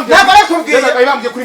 ntabwo arakubwiye bayibambye kuri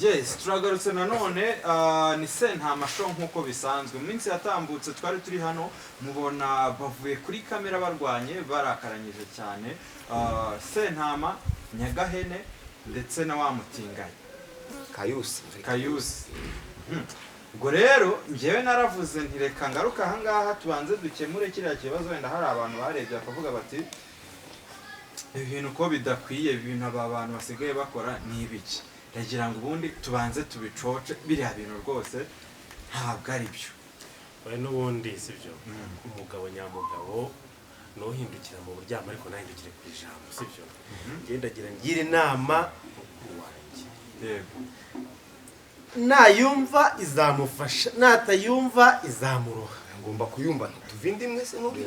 Yes, turagarutse nanone ni Sentama show nkuko bisanzwe. Mu minsi yatambutse twari turi hano mubona bavuye kuri kamera barwanye barakaranyije cyane. Sentama, Nyagahene ndetse na wa mutingaye Kayusi. Ubwo rero njyewe naravuze nti reka ngaruka aha ngaha tubanze dukemure kiriya kibazo, wenda hari abantu barebye bakavuga bati ibintu ko bidakwiye, ibintu aba bantu basigaye bakora ni ibiki. Ndagira ngo ubundi tubanze tubicoce biriya bintu rwose ntabwo ari byo. Oya n'ubundi sibyo. Umugabo nyamugabo nohindukira mu buryamo ariko nahindukire ku ijambo sibyo. Ngendagira ngira inama mukuru wanjye. Yego. Nayumva izamufasha, natayumva izamuroha. ngomba kuyumva tuvinde imwe se n'ubi.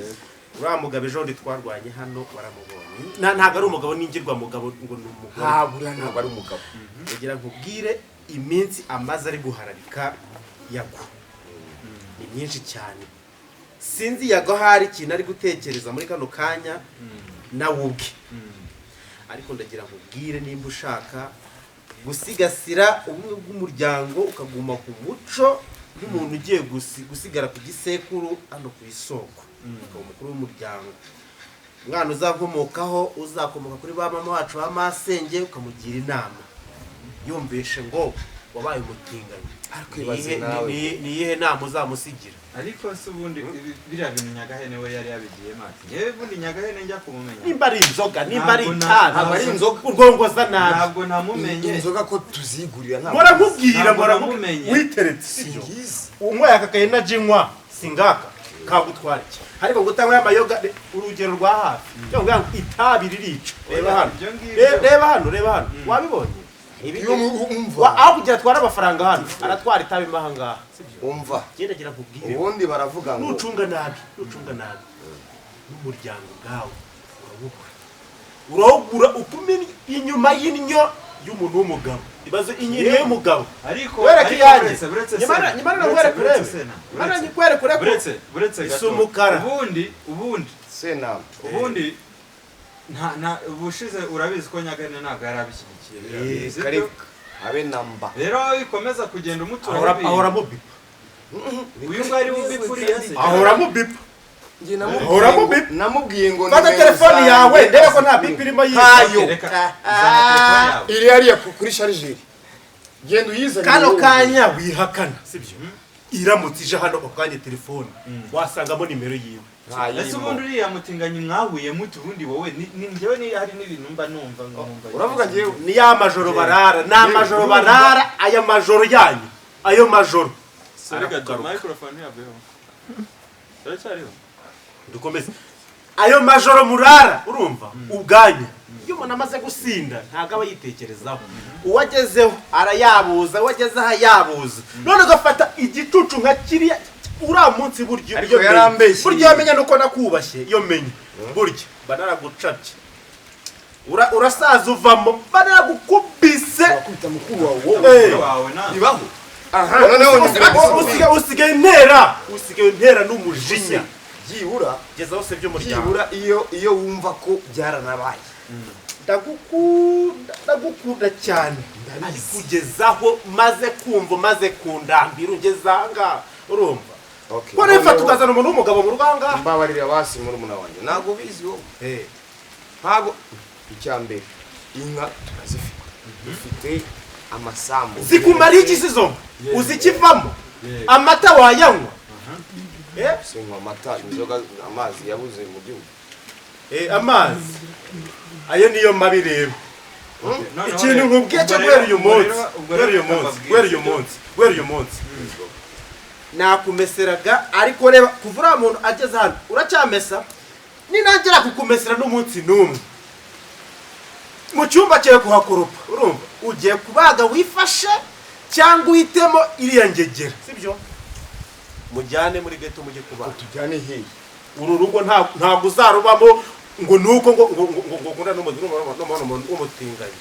Uriya mugabo ejo ndi twarwanye hano waramubonye. Ntabwo ari umugabo ningirwa mugabo ngo ni umugabo. Ntabwo ari umugabo. Kugira nkubwire iminsi amaze ari guharabika Yago. Ni myinshi cyane. Sinzi Yago hari ikintu ari gutekereza muri kano kanya nawe ubwe. Ariko ndagira nkubwire nimba ushaka gusigasira ubumwe bw'umuryango ukaguma ku muco nk'umuntu ugiye gusigara ku gisekuru hano ku isoko. Umukuru w'umuryango, umwana uzakomokaho uzakomoka kuri ba mama wacu ba masenge ukamugira inama, yumvishe ngo wabaye umutinganyi, ni iyihe nama uzamusigira? Ariko se ubundi biriya bintu Nyagahene we yari yabigiye mati. Yewe ubundi Nyagahene njya kumumenya. Nimba ari inzoga, nimba ari itabi, ari inzoga urwongoza nabi. Ntabwo namumenye. Inzoga ko tuzigurira ntabwo. Mora nkubwira, mora mumenye. Witeretse sibyo. Umwe yakakaye na jinywa singaka kagutwara iki. Ariko gutangwa y'amayoga urugero rwa hafi. Cyo ngo itabi ririca. Reba hano. Reba hano. Wabibonye? Aho kujya atwara amafaranga hano aratwara itabi mahanga umva gendagira nkubwire ubundi baravuga ngo nucunga nabi n'umuryango gawe uragura ukumenya inyuma y'inyo y'umuntu w'umugabo ibaze inyiri y'umugabo ariko wereke yanjye nyamara na kurebe buretse gato ubundi Sentama ubundi nta ubushize urabizi ko Nyagahene ntabwo yarabishyigikiye kare abe namba rero ikomeza kugenda umutura ahora mu bipa uyu ngari w'ubipuri yase ahora mu bipa namubwiye ngo fata telefone yawe ndebe ko nta bipa irimo yihayo iri hariya kuri chargeur genda uyizanye kano kanya wihakana sibyo iramutse ije hano ukanye telefone wasangamo nimero yiwe ese ubundi uriya mutinganyi mwahuye muti ubundi wowe ni njyewe ni hari n'ibintu mba numva uravuga ngiye ni ya majoro barara na majoro barara aya majoro yanyu ayo majoro sorega do microphone yabeho cyariho dukomeze ayo majoro murara urumva ubwanyu iyo umuntu amaze gusinda ntago aba yitekerezaho uwagezeho arayabuza uwageze aha yabuza none ugafata igitucu nka kiriya ura munsi buryo buryo yamenya nuko nakubashye iyo menye buryo banaragucapye urasaza uvamo banaragukubise kwita mukuru wawe wawe ibaho aha noneho usigaye ntera n'umujinya byibura geza hose by'umuryango byibura iyo wumva ko byaranabaye ndagukunda cyane kugezaho maze kumva maze kundambira ugeze ahangaha urumva ko rero tukazana umuntu w'umugabo mu rwanga mbabarira basi murumuna wanjye ntabwo bizi wowe ntabwo icya mbere inka turazifite dufite amasambu zikumara iki sizo uzikivamo amata wayanywa sinywa amata inzoga amazi yabuze mu gihugu amazi ayo niyo mabi rero ikintu nkubwiye cyo guhera uyu munsi nakumeseraga ariko reba kuva uriya muntu ageze hano uracyamesa ninagera kukumesera n'umunsi n'umwe mu cyumba cyawe kuhakoropa urumva ugiye kubaga wifashe cyangwa uhitemo iriya ngegera sibyo mujyane muri geto mujye kubaga tujyane hehe uru rugo ntabwo uzarubamo ngo nuko ngo ngunda n'umuntu w'umutinganyi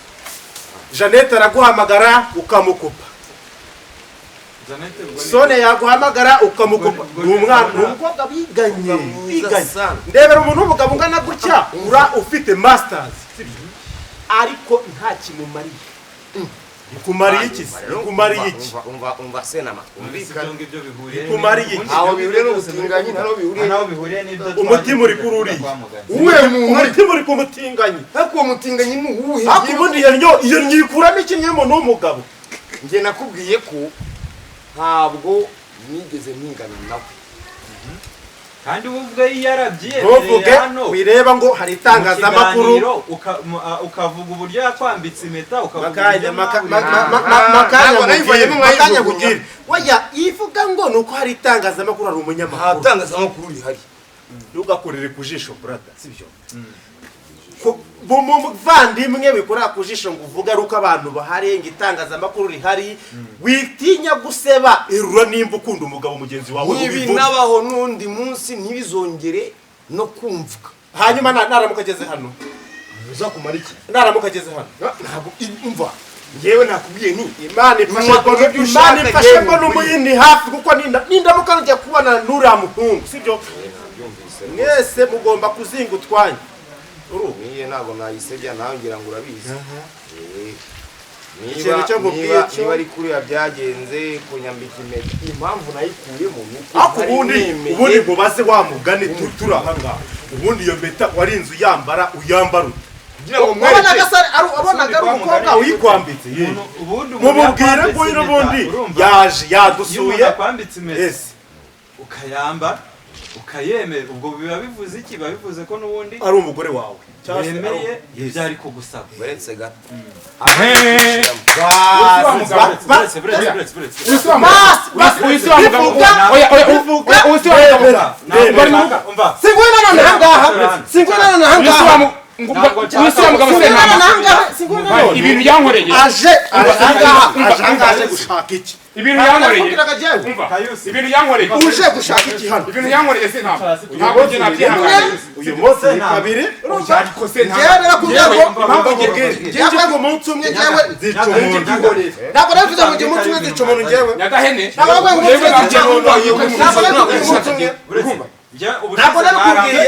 Jeannette araguhamagara ukamukupa Sone yaguhamagara ukamukupa umukobwa biganye ndebera umuntu w'umugabo ungana gutya ufite masters ariko nta kimumariye kumariye iki kumariye iki umva senama kumariye iki aho bihuriye n'ubutinganyi ntaho bihuriye umutima uri kururi umutima uri kumutinganye ariko uwo mutinganyi ni uwuhe akubundi iyo nyikuramo iki n'umuntu w'umugabo njye nakubwiye ko ntabwo nigeze mpingana nawe kandi ubwo yarabyiyemereye hano wireba ngo hari itangazamakuru ukavuga uburyo yakwambitse impeta makanya kugira waya ivuga ngo nuko hari itangazamakuru ari umunyamakuru itangazamakuru rihari ntugakorere ku jisho brother sibyo bumuvandimwe bikora ku jisho ngo uvuga ruko abantu bahari ngo itangazamakuru rihari witinya guseba irura nimba ukunda umugabo mugenzi wawe nibi nabaho n'undi munsi ntibizongere no kumvuga hanyuma naramuka ageze hano uzakumara iki naramuka ageze hano ntabwo umva ngewe nakubwiye ni Imana ifashe ko n'umuyindi hafi kuko nindamuka njya kubana n'uriya muhungu sibyo mwese mugomba kuzinga utwanya niye ntabwo nayisebya nawe ngira ngo urabizi niba ari kuriya byagenze kunyambika impeta impamvu nayikuyemo ubundi mubaze wa mugani turi ahangaha ubundi iyo mpeta wari inzu yambara uyambara abonaga ari umukobwa wikwambitse mumubwire ngo n'ubundi yaje yadusuye ukayambara ukayemera ubwo biba bivuze iki biba bivuze ko n'ubundi ari umugore wawe yemeye byari kugusaba uretse gato ibintu yankoreye aje gushaka iki ibintu yankoreye uje gushaka iki hano ibintu yankoreye se ntabwo njye nabyihanganiye uyu munsi ni kabiri ariko se ntabwo umunsi umwe ngewe zica umuntu ntabwo navuze ngo umunsi umwe zica umuntu ngewe nyagahene ntabwo navuze ngo umunsi umwe zica umuntu ntabwo nakubwiye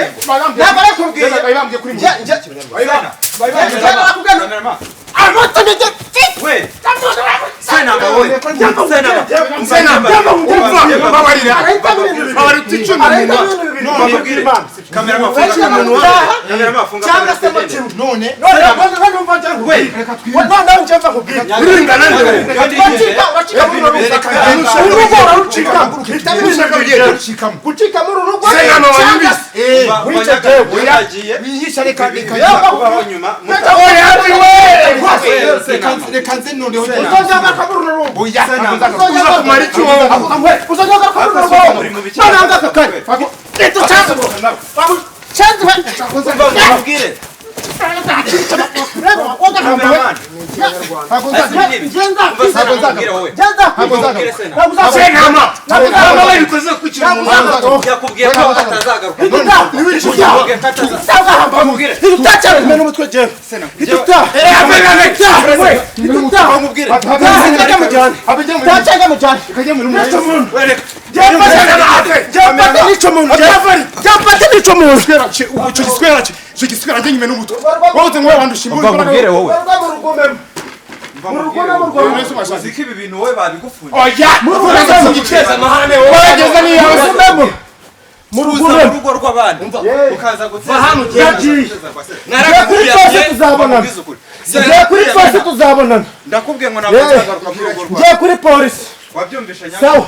ndakubwiye ngo ntabwo nzagaruka mu rugo rwawe. Ngiye kuri polisi. Wabyumvisha nyaka. Sawa.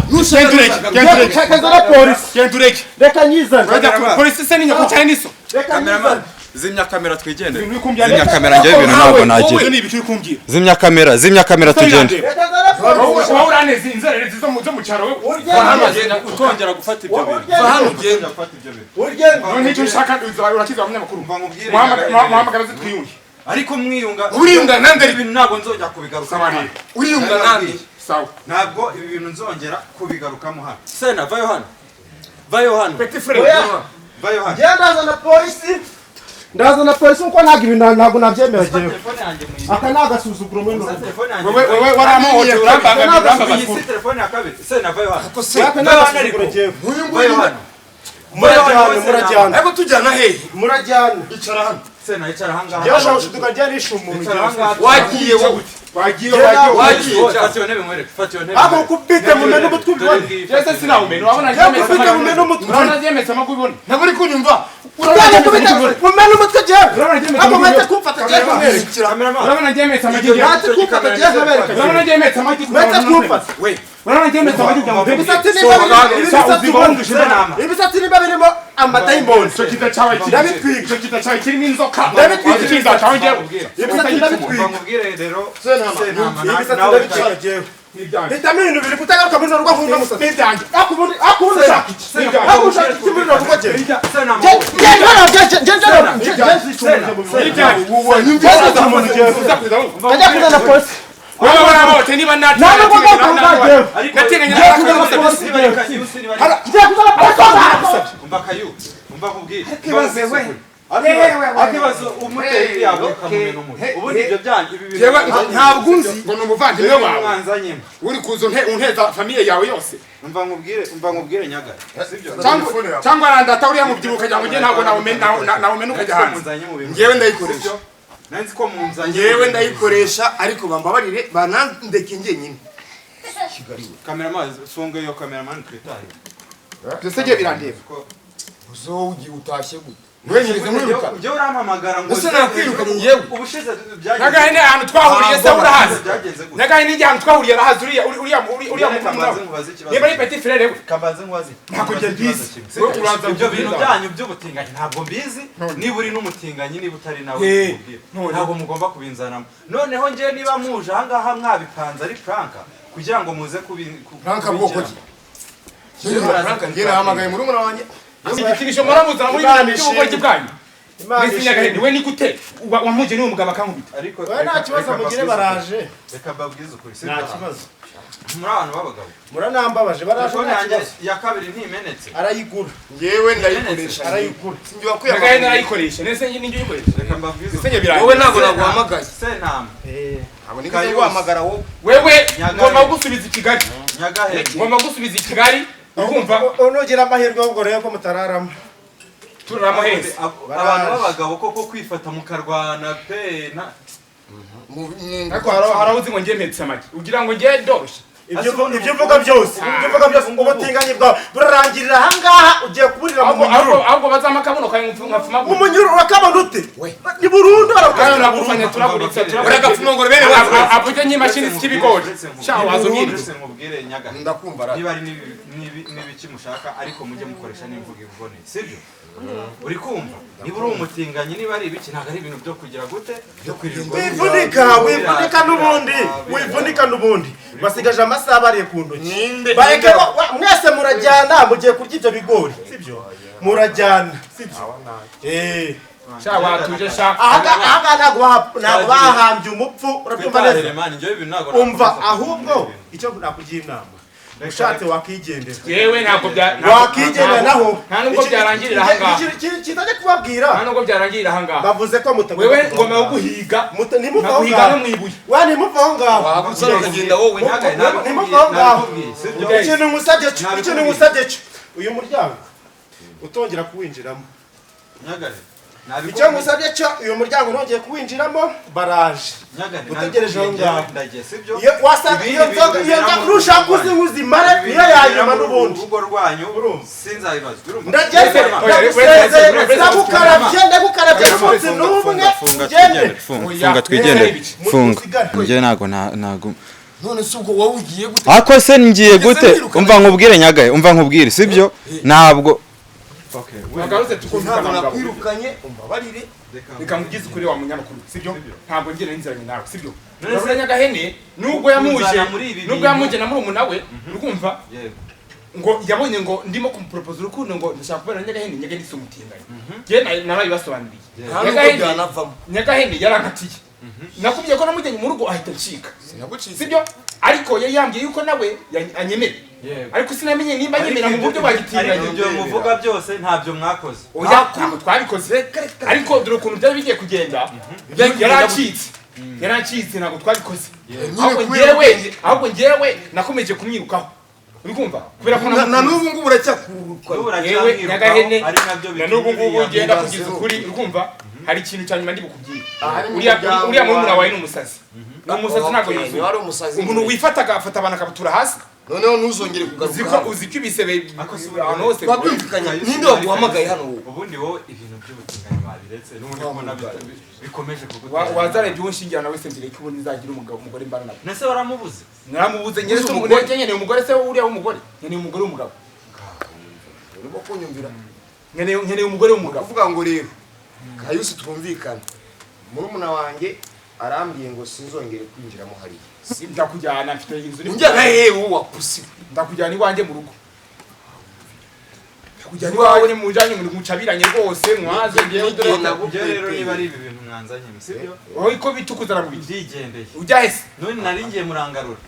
Gendureke. Kazana polisi. Gendureke. Reka nyizane. Polisi se ni nyako cyane niso. Cameraman, zimya kamera twigende. Ibintu bikumbya. Zimya kamera njye ibintu ntabwo nagira. Wowe ni ibiki kumbwira. Zimya kamera tugende. Wowe uraneze inzererezi zo mu cyaro we. Utongera gufata ibyo bintu. Va hano ugenda gufata ibyo bintu. Urugendo. Nicyo ushaka urakiza abanyamakuru. Mva nkubwire. Muhamagara zitwiyunge. Ariko mwiyunga. Uriyunga nande ibintu ntabwo nzongera kubigaruka. Uriyunga nande. Sawa. Ntabwo ibi bintu nzongera kubigarukamo hano. Sena vayo hano. Vayo hano. Petit frère. Vayo hano. Ndazana polisi. Ndazana polisi uko ntabwo nabyemera jewe. Aka nagasuzuguro mwe no. Wewe waramuhoje uramba Iyi si telefone ya kabiri. Sena vayo hano. Aka nagasuzuguro jewe. Vayo hano. Murajyana. Ariko tujyana hehe? Murajyana. Icara hano. Sena icara hanga. Yashaho shuduka ryanisha umuntu. Wagiye wowe. Wagiye. Fatiyo ntebe mwereke. Fatiyo ntebe. Abo kubite mu meno mutwe ubibona. Jese sinawumenya urabona Kubite mu meno mutwe. urabona yemetse amaguru ibona. Ntabwo uri kunyumva. Urabona kubite mu meno mutwe jewe. Abo mete kumfata jewe kumwereka. Urabona yemetse amaguru. Nati kumfata jewe kumwereka. Urabona yemetse amaguru. Mete kumfata. We. Urabona yemetse amaguru. Ibisatsi niba birimo amadayimoni. Cyo kita cyawe Ndabitwika. Cyo kita cyawe kirimo inzoka. Ndabitwika. Kiza cyawe ngiye kubwira. Ibisatsi ndabitwika. Bamubwire rero. Ibisatsi ndabitwika jewe. Hitamo ibintu biri kutagaruka muri rugo nkunda musatsi. Nibyanjye. Akubundi ushaka iki? Akubundi ushaka iki muri rugo jewe? Sena Kajya kuzana polisi. Wewe waramote niba nati. Ntabwo bagomba jewe. Nateganya Ngiye kuzana polisi jewe. Ngiye kuzana polisi. umva kayu. Umva kubwire. Akibaze we. Akibazo umuteye yabo kamumena umuntu. Ubundi ibyo byanyu ibi bintu. Yewe ntabwo unzi ngo numuvandimwe wawe. Mwanzanyemo. Uri kuzo unteza famille yawe yose. Umva nkubwire nyagara. Sibyo. Cyangwa arandata uriya mubyibuka kugira ngo nge ntabwo nawumena ukajya hanze. Ngewe ndayikoresha. Nanzi ko munzanye. Ngewe ndayikoresha ariko bambabarire banandeke njyenyine. Cameraman songa yo cameraman twitaye. Byose ngiye birandeba. Uzogi utashye gute? Wenyirize mwiruka. Ujye urampamagara ngo Ese nakwiruka ni ngewe. ubushize byagenze. Nagahene ahantu twahuriye se urahazi. Byagenze gute? Nagahene ahantu twahuriye arahazi uriya Kambaze nkubaze ikibazo. niba ari petit frère we. Kambaze nkubaze. Ntabwo njye mbizi. Ibyo bintu byanyu by'ubutinganyi ntabwo mbizi. Niba uri n'umutinganyi niba utari nawe ntabwo mugomba kubinzanamo. Noneho ngiye niba muje ahangaha mwabipanze ari pranka kugira ngo muze Pranka bwoko ki? Ngira hamagaye muri umwana wanjye. Ikinisho muramuzana muri bino by'ubugoryi bwanyu. Mbese Nyagahene we ni gute wamuje niwe mugabo akankubita. ariko We nta kibazo mugire baraje. Reka mbabwize ukuri. Nta kibazo. Muri abantu b'abagabo. Muranambabaje baraje Telefone nta yanjye kibazo. ya kabiri ntimenetse. Arayigura. Ngewe ndayikoresha. Arayigura. Sinjye wakwiye. Nyagahene arayikoresha nese ninjye uyikoresha. Reka mbabwize Senye ukuri. biranga. Wowe ntabwo naguhamagaye. Sentama. Abo nikaze guhamagara wowe. Wewe ngomba gusubiza i Kigali. Nyagahene. Ngomba gusubiza i Kigali. Ukumva Unugira amahirwe ahubwo rero ko mutararamo. turamuheze. Abantu b'abagabo koko kwifata mukarwana pe na Ariko harabuze ngo ngiye mpetse amagi. Ugira ngo ngiye ndoroshye. Ibyo uvuga byose. Ibyo uvuga byose ubutinganyi bwawe burarangirira ahangaha ugiye kuburira mu munyururu. Ahubwo bazama kabuno kaye ngapfuma. Mu munyururu urakabona ute? Ni Burundi Kayo barakubwira. nakufanya turaburitse Uragapfuma ngo bene wawe. Avuge nyimashini z'ibigori. Shaho wazo nyine. mubwire Nyagahene. Ndakumva ra. Niba ari n'ibiki mushaka ariko mujye mukoresha n'imvugo iboneye sibyo uri kumva niba uri umutinganyi niba ari ibiki ntabwo ari ibintu byo kugira gute byo kwirirwa wivunika n'ubundi basigaje amasaha bariye ku ntoki bareke mwese murajyana mugiye kurya ibyo bigori sibyo murajyana sibyo sha watuje sha aha ntabwo bahambye umupfu urabyumva neza umva ahubwo icyo nakugira inama ushatse wakigendera yewe ntabwo wakigendera naho nta nubwo byarangirira aha ngaha kitajya kubabwira nta nubwo byarangirira aha ngaha bavuze ko wewe ngoma yo guhiga ntimuvaho no mwibuye ntimuvaho ngaho wagusa ukagenda wowe ntimuvaho ngaho ikintu ngusabye cyo uyu muryango utongera kuwinjiramo icyo ngusabye cyo uyu muryango ntongeye kuwinjiramo baraje utegereje aho ngaho iyo wasanga iyo nzoga urushaka uzimare niyo yanyuma n'ubundi urugo rwanyu sinzabibazwa ndageze ndagukarabye n'umunsi n'umwe funga twigendere funga njye ntago none se ubwo wowe ugiye gute ako se ngiye gute umva nkubwire nyagaye umva nkubwire sibyo ntabwo wagarutse tukumvikana nakwirukanye umbabarire reka ngugize kuri wa munyamakuru sibyo ntabwo ngira n'inziranye nawe sibyo urabona Nyagahene nubwo yamuje na murumuna we urumva ngo yabonye ngo ndimo kumupropose urukundo ngo ndashaka kubera Nyagahene si umutinganye je narabibasobanuriye Nyagahene yarankatiye nakubwiye ko namujyanye mu rugo ahita ncika sibyo ariko yari yambwiye yuko nawe anyemera ariko sinamenye nimba nyemera mu buryo bagitinganye ibyo muvuga byose ntabyo mwakoze oya ntabwo twabikoze ariko dore ukuntu byari bigiye kugenda yaracitse ntabwo twabikoze ahubwo njyewe nakomeje kumwirukaho urikumva kubera ko na n'ubu ngubu uracyakuruka yewe Nyagahene na n'ubu ngubu ugenda kugiza ukuri urikumva hari ikintu cyane ndi bukubwira uriya murumuna wawe ni umusazi ntabwo yuzuye umuntu wifata agafata abantu akabutura hasi noneho ntuzongere kugaruka uzi ko ibisebe ahantu hose wabyumvikanye ninde waguhamagaye hano wowe ubundi wowe ibintu by'ubutinganyi babiretse n'ubundi kubona bikomeje kugutera wazarebye uwo nshingira nawe se mbere ko ubundi nzagira umugore mbana nawe nese waramubuze naramubuze nyine se umuntu nkeneye umugore se uriya w'umugore nkeneye umugore w'umugabo urimo kunyumvira nkeneye umugore w'umugabo uvuga ngo rero Kayusi twumvikana murumuna wanjye arambwiye ngo sinzongere kwinjiramo hariya ndakujyana mfite inzu ni njyana hewe wapusi ndakujyana iwanjye mu rugo ndakujyana iwawe ni mujanye mu mucabiranye rwose mwaze ngiye rero niba ari ibi bintu mwanzanye sibyo wowe ko bitukuzana mu bigendeye ujya hese none nari ngiye murangarura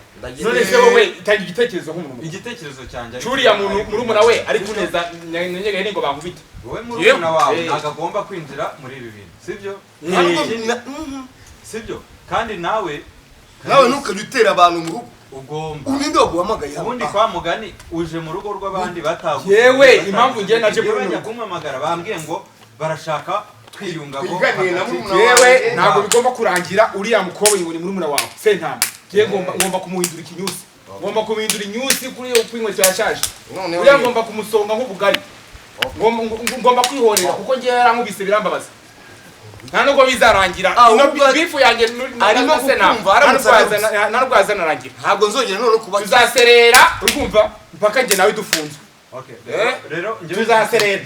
none se wowe itanga igitekerezo nk'umuntu igitekerezo cyanjye curiya muntu murumuna we ari kuneza Nyagahene ngo bankubite wowe murumuna wawe nagagomba kwinjira muri ibi bintu sibyo sibyo kandi nawe ntukajya utera abantu mu rugo ugomba uninde waguhamagaye ubundi kwa mugani uje mu rugo rw'abandi bataguye yewe impamvu ngiye naje kumamagara bambwiye ngo barashaka twiyunga ngo yewe ntabwo bigomba kurangira uriya mukobwa ngo ni murumuna wawe sentama ngiye ngomba kumuhindura ikinyusi ngomba kumuhindura inyusi kuri yo kwinkweto yashaje uriya ngomba kumusonga nk'ubugari ngomba kwihorera kuko ngiye yarankubise birambabaza nta nubwo bizarangira bifu yanjye arimo kukumva narwazana rangira ntabwo nzongera none kuba tuzaserera urumva mpaka njye nawe dufunzwe rero tuzaserera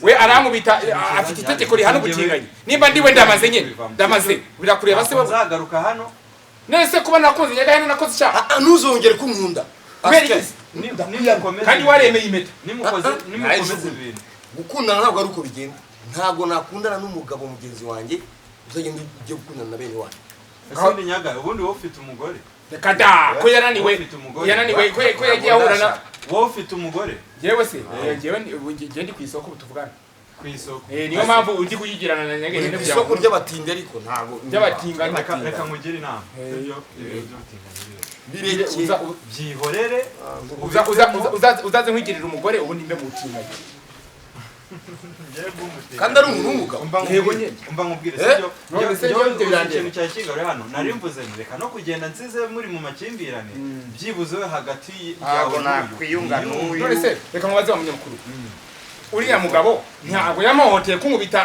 we arankubita afite itegeko rihana ubutinganyi nimba ndiwe ndamaze nyine ndamaze birakureba se uzagaruka hano nese kuba nakoze Nyagahene nakoze icyaha ntuzongere kunkunda kandi waremeye impeta nimukoze ibintu gukundana ntabwo ari uko bigenda ntabwo nakundana n'umugabo mugenzi wanjye uzagenda ujye gukundana na bene wanyu ese Nyagahene ubundi wowe ufite umugore reka da ko yananiwe ko yagiye ahura na wowe ufite umugore yewe se ngewe ndi ku isoko tuvugana ku isoko niyo mpamvu ujye kuyigirana na Nyagahene isoko ry'abatindi ariko ntabwo ry'abatinganye reka nkugire inama birekeye byihorere uzaze nkwigirira umugore ubundi mbe mu butinganyi kandi ari umuntu w'umugabo umva nkubwire sibyo ikintu cya kigali hano nari mvuze reka no kugenda nsize muri mu makimbirane byibuze hagati yawe nakwiyunga n'uyu none se reka mubaze wa munyamakuru uriya mugabo ntabwo yamuhoteye kunkubita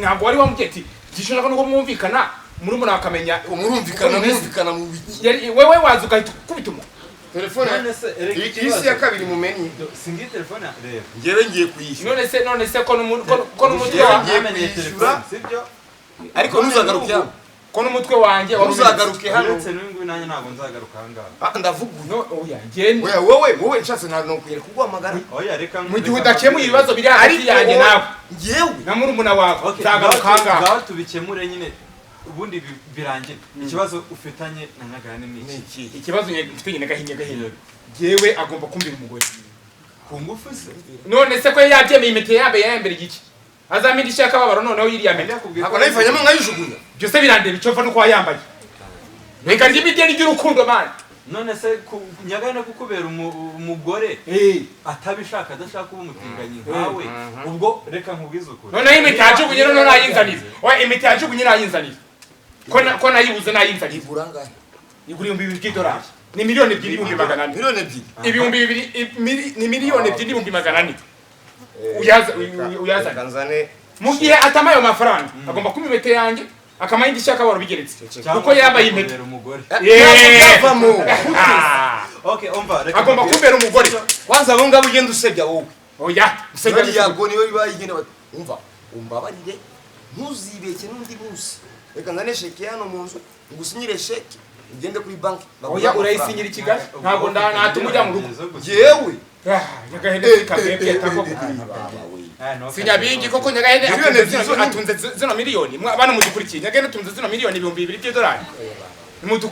ntabwo wari wamubwiye ati gishaka nuko mwumvikana murumuna akamenya mwumvikana mu biki wewe waza ugahita ukubita umuntu telefone isi ya kabiri mumenye singi telefone rero ngewe ngiye kuyishyura none se ko n'umutwe amenye telefone sibyo ariko ntuzagaruke hano ko ko n'umutwe wanjye uzagaruke hano uretse n'uyu nanjye ntabwo nzagaruka ahangaha ndavuga no oya genda wowe nshatse ntukwiriye kuguhamagara oya reka mu gihe udakemuye ibibazo biri hagati yanjye nawe ngewe na murumuna wawe nzagaruka ahangaha ngaho tubikemure nyine ubundi birangira ikibazo ufitanye na Nyagahene ni iki ikibazo mfite nyine gahinye jewe agomba kumbira umugore ku ngufu se none se ko yabyemeye imete yabe yambere igiki azamira ishaka babaro noneho yiriya mete ntabwo nayifanyemo nkayijugunya byose birandeba icyo mfa nuko wayambaye reka ndibigeni ry'urukundo man none se Nyagahene kukubera umugore atabishaka adashaka kuba umutinganyi nkawe ubwo reka nkubwize ukuri noneho imete yajugunye noneho nayinzanira oya imete yajugunye nayinzanira ko nayibuze nayinzanira igura ngahe igura $2,000 ni miliyoni 2,400 miliyoni 2 ni miliyoni 2,400 uyazana mu gihe atamaye ayo mafaranga agomba kuba imete yanjye akamaye indishaka waro bigeretse kuko yambaye impeta umugore okay umva agomba kumbera umugore kwanza abo ngabo ugenda usebya wowe oya usebya yago niwe bibayigene umva umbabarire ntuzibeke n'undi munsi reka ngane sheke hano mu nzu ngusinyire sheke ugende kuri banki oya urayisinyira ikigali ntabwo natumujya mu rugo jewe Nyagahene kabebye tako sinyabingi koko Nyagahene atunze zino miliyoni bana mudukurikiye Nyagahene atunze zino miliyoni $2,000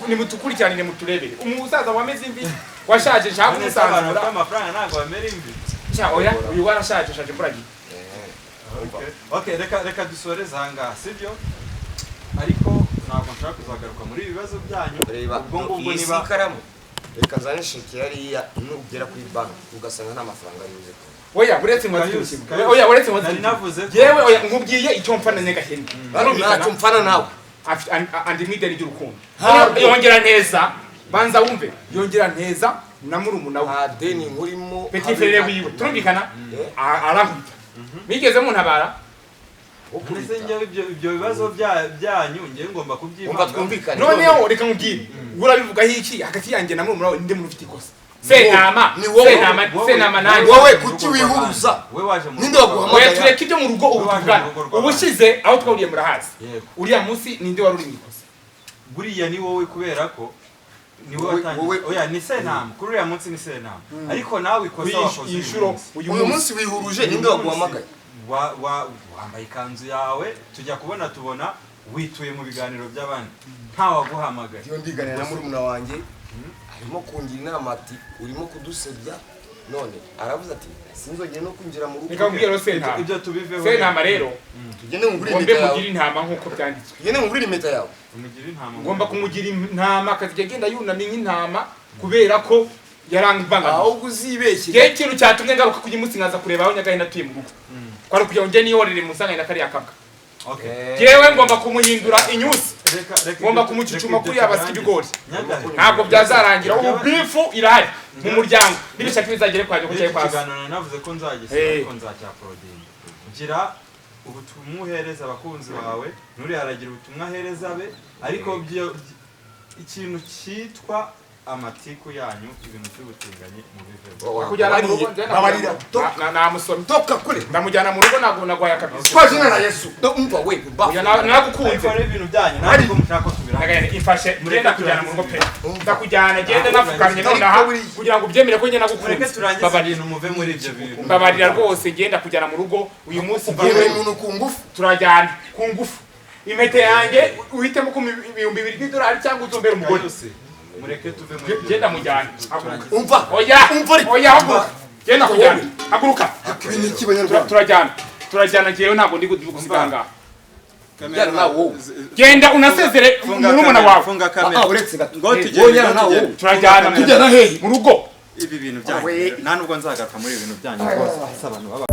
nimutukurikiranire muturebere umusaza wameze imvi washaje nshaka umusanzura amafaranga ntabwo bamera imvi oya uyu warashaje shaje mburagiye okay reka dusoreze ahangaha sibyo ariko ntabwo nshaka kuzagaruka muri ibi bibazo byanyu ubwo ngubwo niba ikaramu reka nzane sheke yariya nugera kuri banki ugasanga nta mafaranga yuze oya uretse oya uretse yewe oya ngubwiye icyo mfana Nyagahene ntacyo mfana nawe andi mwideni ry'urukundo yongera neza banza wumve yongera neza na murumuna we deni nkurimo petit frere wiwe turumvikana arankubita migeze mu ntabara Nese njye ibyo bibazo byanyu ngiye ngomba kubyivanga noneho reka nkubwire urabivugaho iki hagati yanjye na murumuna we ninde muntu ufite ikosa senama nanjye wowe kuki wihuruza ninde waguhamagaye tureka ibyo mu rugo ubutugana ubushize aho twahuriye murahazi uriya munsi ninde wari uri mu ikosa buriya ni wowe kubera ko ni wowe watangiye oya ni senama kuri uriya munsi ni senama ariko nawe ikosa wakoze uyu munsi wihuruje ninde waguhamagaye wambaye ikanzu yawe tujya tubona wituye mu biganiro by'abandi nta waguhamagaye iyo ndiganira na murumuna wanjye arimo kungira inama ati urimo kudusebya none aravuze ati sinzogeye no kwinjira mu rugo reka mbwira senama ibyo tubiveho senama rero tugende ngurire impeta yawe mugira intama nkuko byanditswe tugende ngurire impeta yawe umugira intama ngomba kumugira intama akazijya agenda yunamye nk'intama kubera ko yarangivanga ahubwo uzibeshye igihe ikintu cyatumye ngaruka kujya umunsi nkaza kureba aho Nyagahene atuye mu rugo kwari kugira ngo njye niyorere musangane na kariya kabwa yewe ngomba kumuhindura inyusi ngomba kumucucuma kuri abasika ibigori ntabwo byazarangira ubu bifu irahari mu muryango n'ibishaka bizagere kwaje kucyaye kwaza ikiganiro navuze ko nzagisaba ko nzacyaporodinga gira ubutumwa uhereza abakunzi bawe nturiharagire ubutumwa ahereza be ariko ikintu cyitwa amatiku yanyu ibintu by'ubutinganyi mu bivemo kujyana mu rugo babarira namusomye toka kure ndamujyana mu rugo ntabwo nagwaya kabisa kwa jina la Yesu umva we nagukunze ariko rero ibintu byanyu ntabwo mushaka subira Nyagahene ifashe murenda kujyana mu rugo pe ndakujyana gende nafukamye nonaha kugira ngo ubyemere ko njye nagukunze babarira umuve muri ibyo bintu mbabarira rwose ngenda kujyana mu rugo uyu munsi ngewe umuntu ku ngufu turajyana ku ngufu impete yanjye uhitemo ku $2,000 cyangwa uzombera umugore mureke tuve muri genda mujyana umva oya haguruka genda kujyana haguruka ibintu cy'abanyarwanda turajyana ngewe ntabwo ndi gusiganga Yara nawo genda unasezere murumuna wawe funga kamera uretse gato ngo tugende turajyana tujyana hehe mu rugo ibi bintu byanyu nta nubwo nzagaruka muri ibi bintu byanyu rwose abantu baba